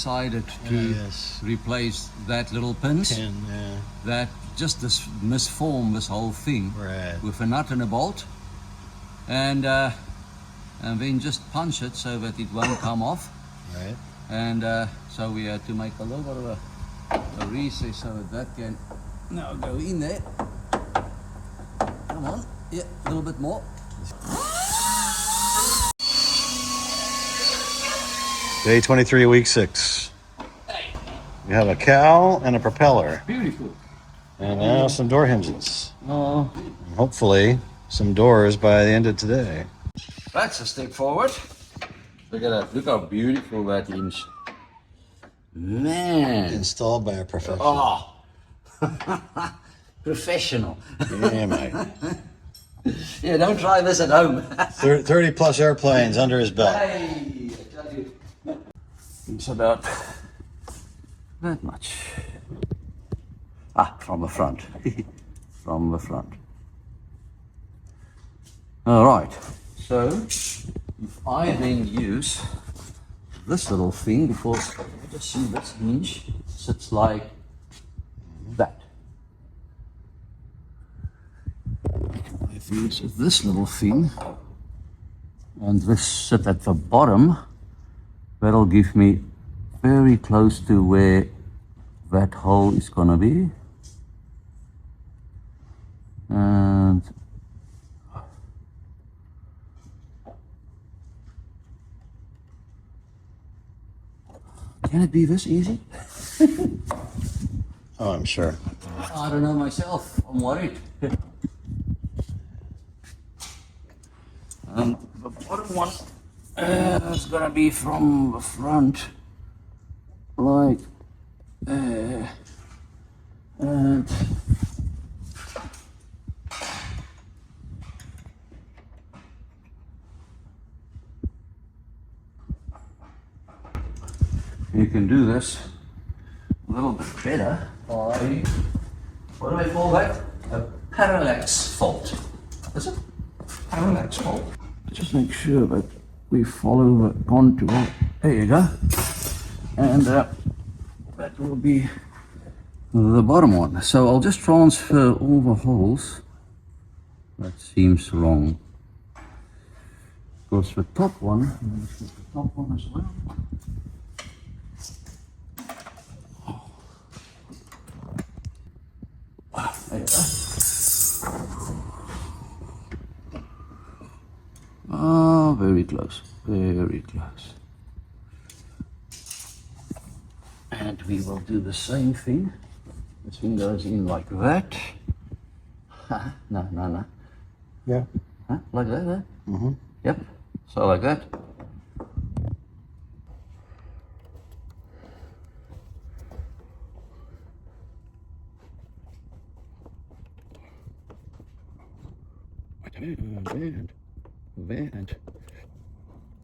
decided to replace that little pins. That just misform this whole thing with a nut and a bolt, and then just punch it so that it won't come off. Right. And so we had to make a little bit of a recess so that can now go in there. Come on, yeah, a little bit more. Day 23, week 6. We have a cowl and a propeller. Beautiful. And now some door hinges. Oh. And hopefully some doors by the end of today. That's a step forward. Look at that. Look how beautiful that hinge. Man. Installed by a professional. Oh. Professional. Yeah, mate. Yeah, don't try this at home. 30 plus airplanes under his belt. Hey, I tell you. It's about that much. Ah, from the front. From the front. All right. So, if I then use this little thing, because you just see this hinge sits like that. If you use this little thing, and this sit at the bottom, that'll give me very close to where that hole is gonna be. And can it be this easy? Oh, I'm sure. I don't know myself. I'm worried. And the bottom one is gonna be from the front, like there, and you can do this a little bit better by, what do I call that? A parallax fault. Is it? Parallax fault. Just make sure that we follow the contour. There you go. And that will be the bottom one. So I'll just transfer all the holes. That seems wrong. Goes the top one. The top one as well. There you go. Oh, very close, very close. And we will do the same thing. This thing goes in like that. No. Yeah. Huh? Like that, huh? Mm-hmm. Yep. So like that.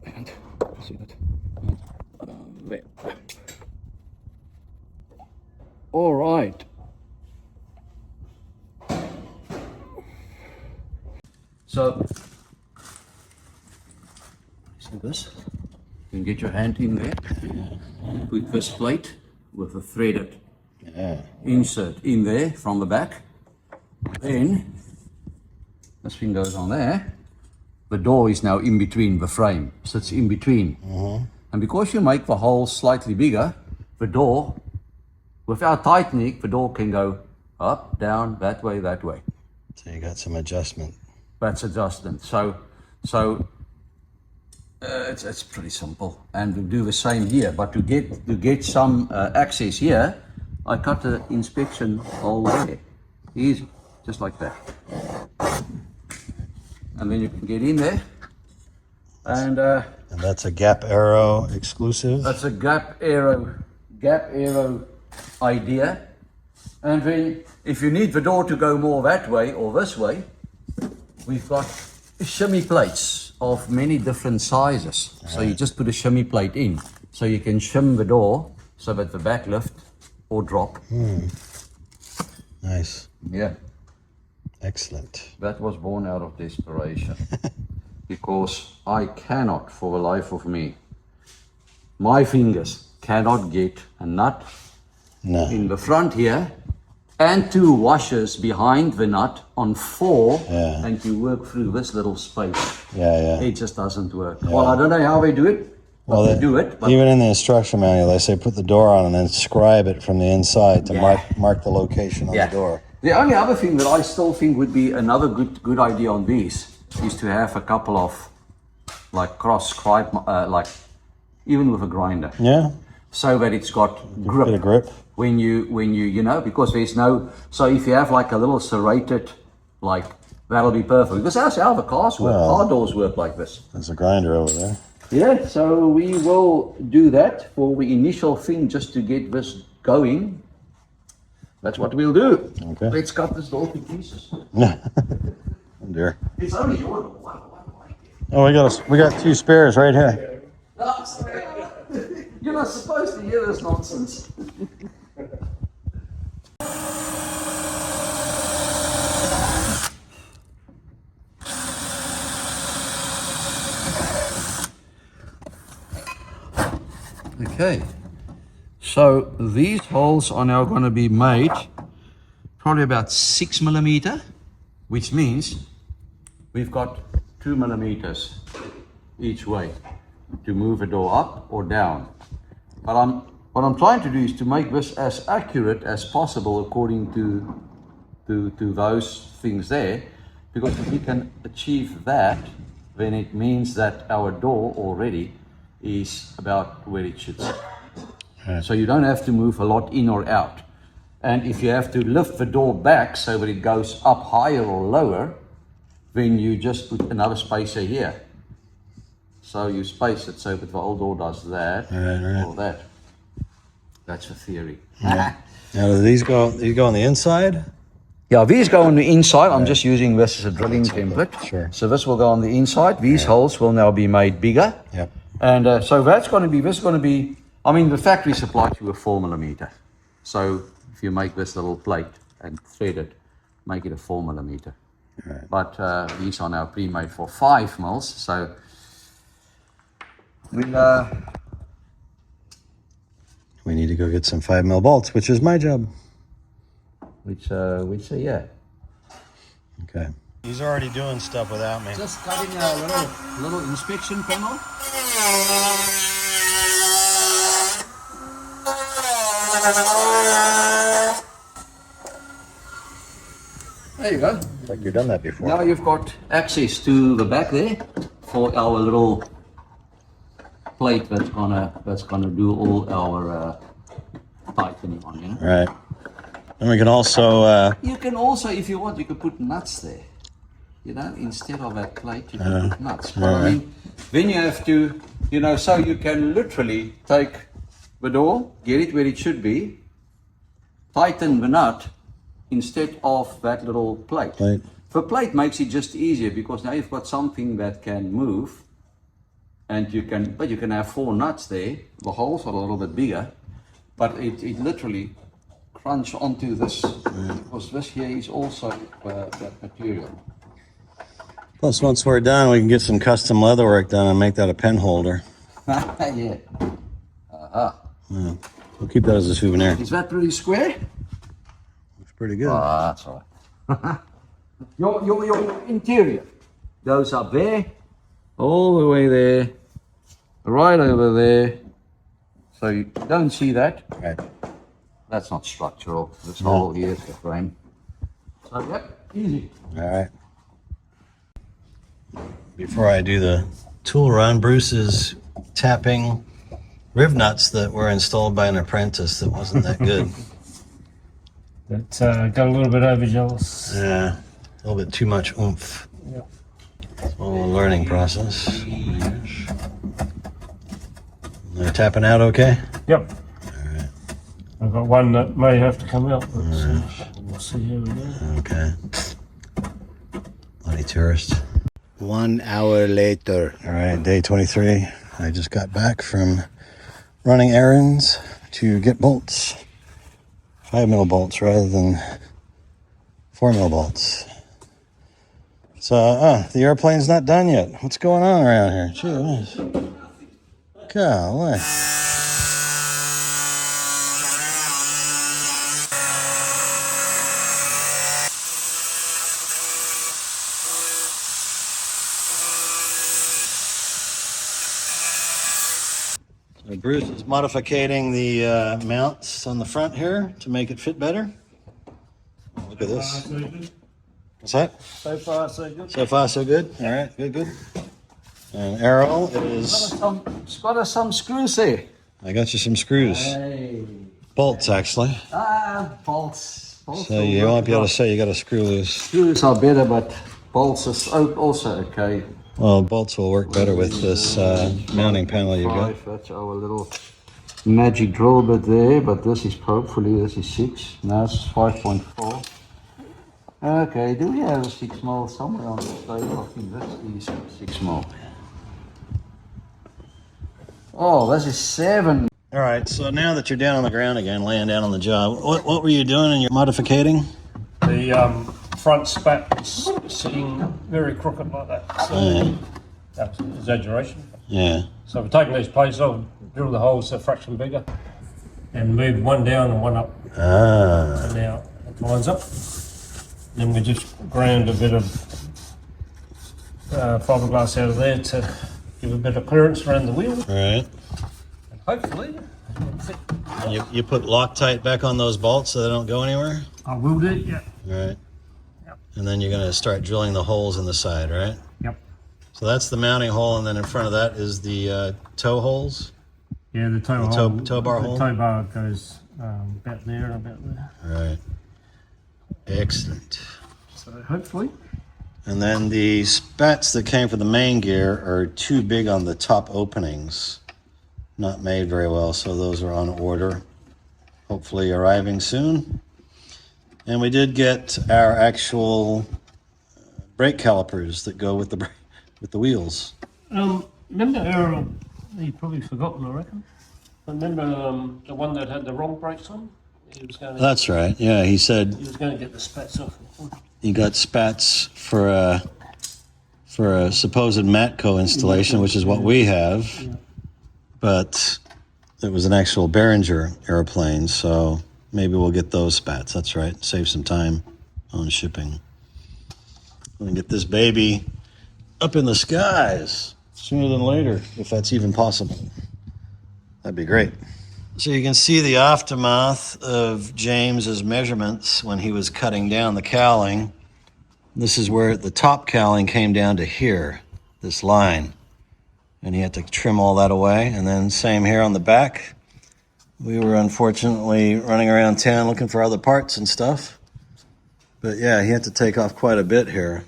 And see that, and there. All right. So, see this? You can get your hand in there. Put this plate with a threaded insert in there from the back. Then this thing goes on there. The door is now in between the frame, sits in between. And because you make the hole slightly bigger, the door, without tightening, the door can go up, down, that way, that way. So you got some adjustment. That's adjustment. So it's pretty simple. And we do the same here. But to get some access here, I cut the inspection hole there. Easy, just like that. And then you can get in there, and that's a gap arrow exclusive. That's a gap arrow idea. And then, if you need the door to go more that way or this way, we've got shimmy plates of many different sizes. So you just put a shimmy plate in, so you can shim the door so that the back lift or drop. Nice. Yeah. Excellent. That was born out of desperation. Because I cannot, for the life of me, my fingers cannot get a nut No. in the front here and 2 washers behind the nut on 4, Yeah. and you work through this little space. Yeah. It just doesn't work. Well, I don't know how they do it, but they do it. But even in the instruction manual, they say put the door on and then scribe it from the inside to mark the location on the door. The only other thing that I still think would be another good idea on these is to have a couple of like cross scribe, like even with a grinder. Yeah. So that it's got grip. Bit of grip. When you know, because there's no, so if you have like a little serrated, like that'll be perfect. Because that's how the cars work. Car doors work like this. There's a grinder over there. Yeah, so we will do that for the initial thing just to get this going. That's what we'll do. Okay. Let's cut this door to pieces. Oh dear. It's only your door. Oh, we got 2 spares right here. No, sorry. You're not supposed to hear this nonsense. Okay, so these holes are now going to be made probably about 6 millimeter, which means we've got 2 millimeters each way to move a door up or down. But what I'm trying to do is to make this as accurate as possible according to those things there, because if we can achieve that, then it means that our door already is about where it should sit. Right. So you don't have to move a lot in or out. And if you have to lift the door back so that it goes up higher or lower, then you just put another spacer here. So you space it so that the old door does that or that. That's the theory. Yeah. Now, do these go on the inside? Yeah, these go on the inside. I'm just using this as a drilling template. Sure. So this will go on the inside. These holes will now be made bigger. Yep. And so that's going to be, this is going to be, I mean, the factory supplies you a 4 millimeter. So if you make this little plate and thread it, make it a 4 millimeter. Right. But these are now pre-made for 5 mils. So we need to go get some 5 mil bolts, which is my job. which say, yeah. Okay. He's already doing stuff without me. Just cutting a little inspection panel. There you go. Like you've done that before. Now you've got access to the back there for our little plate that's gonna do all our tightening on, you know. Right. And we can also You can also, if you want, you can put nuts there. You know, instead of that plate, you can put nuts. But I mean, then you have to, you know, so you can literally take the door, get it where it should be, tighten the nut instead of that little plate. The plate makes it just easier because now you've got something that can move, and you can have 4 nuts there. The holes are a little bit bigger, but it literally crunch onto this because this here is also that material. plus once we're done, we can get some custom leather work done and make that a pen holder. Yeah. Yeah. We'll keep that as a souvenir. Is that pretty square? Looks pretty good. That's all right. your interior goes up there, all the way there, right over there. So you don't see that. Right. That's not structural. This hole here is the frame. So yep, easy. All right. Before I do the tool run, Bruce is tapping riv nuts that were installed by an apprentice that wasn't that good. That got a little bit overzealous. Yeah, a little bit too much oomph. Yep. It's all a learning process. They're tapping out okay? Yep. I've got one that may have to come out, but we'll see how we go. Okay. Bloody tourist. 1 hour later. All right, day 23. I just got back from running errands to get bolts. 5 mil bolts rather than 4 mil bolts. So, the airplane's not done yet. What's going on around here? Gee whiz. Golly. Bruce is modifying the mounts on the front here to make it fit better. Look at this. What's that? So far, so good. So far, so good. All right, good. And Errol is. Spot us some screws there. I got you some screws. Hey. Bolts, actually. Bolts. So you won't be able to say you got a screw loose. Screws are better, but bolts is also okay. Well, bolts will work better with this mounting panel you got. That's our little magic drill bit there, but this is hopefully this is 6. Now it's 5.4. Okay, do we have a 6 mil somewhere on this table? I think this is 6 mil. Oh, this is 7. All right, so now that you're down on the ground again, laying down on the job, what were you doing in your modifying? The front spat is sitting very crooked like that. So that's an exaggeration. Yeah. So we're taking these plates off, drill the holes a fraction bigger, and move one down and one up. And now it lines up. Then we just ground a bit of fiberglass out of there to give a bit of clearance around the wheel. Right. And hopefully it'll fit. You put Loctite back on those bolts so they don't go anywhere? I will do, yeah. Right. Yep. And then you're going to start drilling the holes in the side, right? Yep. So that's the mounting hole, and then in front of that is the toe holes? Yeah, the toe hole. Toe bar hole? The toe bar goes about there and about there. Right. Excellent. So hopefully. And then the spats that came for the main gear are too big on the top openings. Not made very well, so those are on order. Hopefully arriving soon. And we did get our actual brake calipers that go with the wheels. Remember Errol, you've probably forgotten, I reckon. Remember the one that had the wrong brakes on? He was going to, That's right. Yeah, he said he was going to get the spats off. he got spats for a supposed Matco installation, which is what we have. Yeah. But it was an actual Behringer airplane, so maybe we'll get those spats. That's right. Save some time on shipping. We can get this baby up in the skies sooner than later, if that's even possible. That'd be great. So you can see the aftermath of James's measurements when he was cutting down the cowling. This is where the top cowling came down to here, this line. And he had to trim all that away. And then same here on the back. We were unfortunately running around town looking for other parts and stuff. But yeah, he had to take off quite a bit here.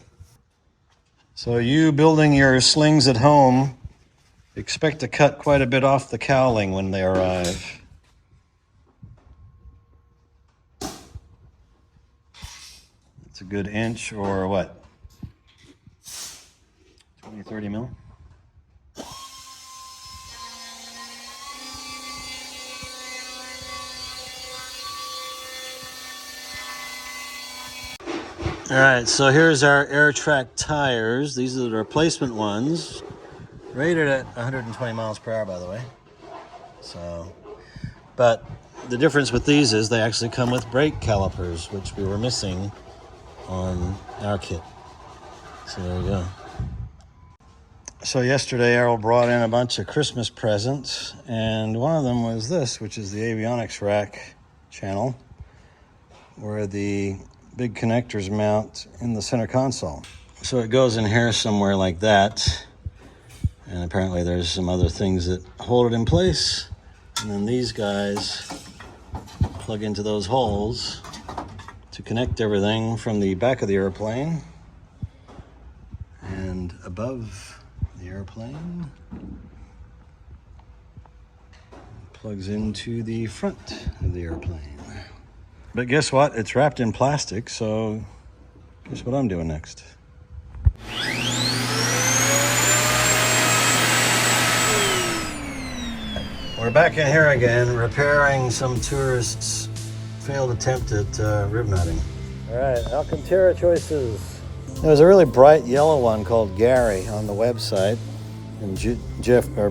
So you building your slings at home, expect to cut quite a bit off the cowling when they arrive. It's a good inch or what? 20, 30 mil? All right, so here's our Air Track tires. These are the replacement ones, rated at 120 miles per hour, by the way. So, but the difference with these is they actually come with brake calipers, which we were missing on our kit. So there you go. So yesterday, Errol brought in a bunch of Christmas presents, and one of them was this, which is the Avionics rack channel, where the big connectors mount in the center console. So it goes in here somewhere like that. And apparently there's some other things that hold it in place. And then these guys plug into those holes to connect everything from the back of the airplane and above the airplane. Plugs into the front of the airplane. But guess what? It's wrapped in plastic, so guess what I'm doing next? We're back in here again, repairing some tourists' failed attempt at rib knotting. All right, Alcantara choices. There was a really bright yellow one called Gary on the website, and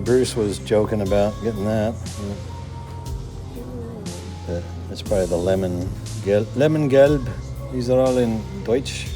Bruce was joking about getting that. That's probably the lemon gelb. These are all in Deutsch.